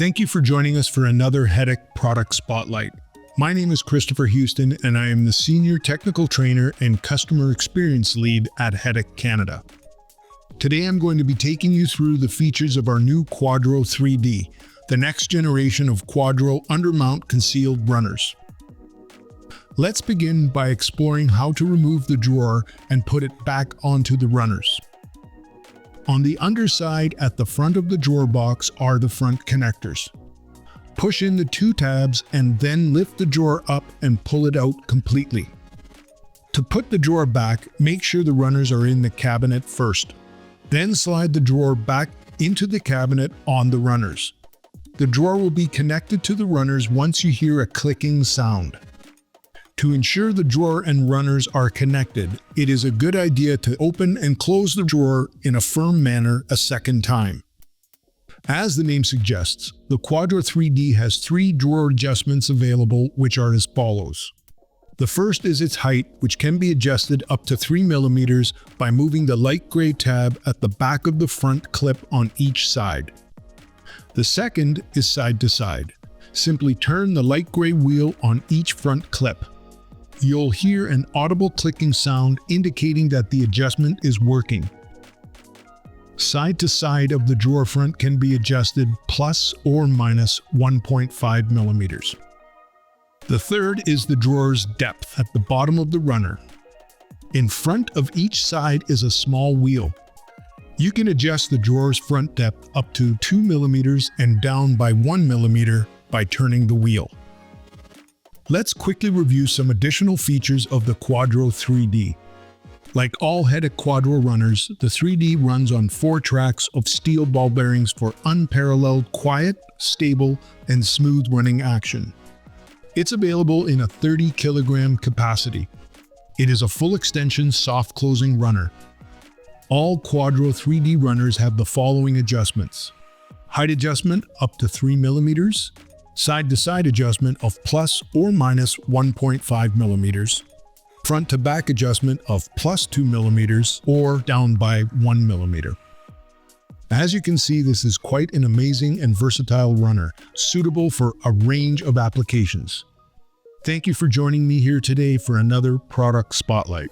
Thank you for joining us for another Hettich Product Spotlight. My name is Christopher Houston, and I am the Senior Technical Trainer and Customer Experience Lead at Hettich Canada. Today I'm going to be taking you through the features of our new Quadro 3D, the next generation of Quadro Undermount Concealed Runners. Let's begin by exploring how to remove the drawer and put it back onto the runners. On the underside at the front of the drawer box are the front connectors. Push in the two tabs and then lift the drawer up and pull it out completely. To put the drawer back, make sure the runners are in the cabinet first. Then slide the drawer back into the cabinet on the runners. The drawer will be connected to the runners once you hear a clicking sound. To ensure the drawer and runners are connected, it is a good idea to open and close the drawer in a firm manner a second time. As the name suggests, the Quadro 3D has 3 drawer adjustments available, which are as follows. The first is its height, which can be adjusted up to 3 mm by moving the light gray tab at the back of the front clip on each side. The second is side to side. Simply turn the light gray wheel on each front clip. You'll hear an audible clicking sound indicating that the adjustment is working. Side to side of the drawer front can be adjusted plus or minus 1.5 mm. The third is the drawer's depth at the bottom of the runner. In front of each side is a small wheel. You can adjust the drawer's front depth up to 2 mm and down by 1 mm by turning the wheel. Let's quickly review some additional features of the Quadro 3D. Like all Hettich Quadro runners, the 3D runs on 4 tracks of steel ball bearings for unparalleled quiet, stable, and smooth running action. It's available in a 30 kg capacity. It is a full extension soft closing runner. All Quadro 3D runners have the following adjustments: height adjustment up to 3 mm, side-to-side adjustment of plus or minus 1.5 mm, front-to-back adjustment of plus 2 mm or down by 1 mm. As you can see, this is quite an amazing and versatile runner, suitable for a range of applications. Thank you for joining me here today for another product spotlight.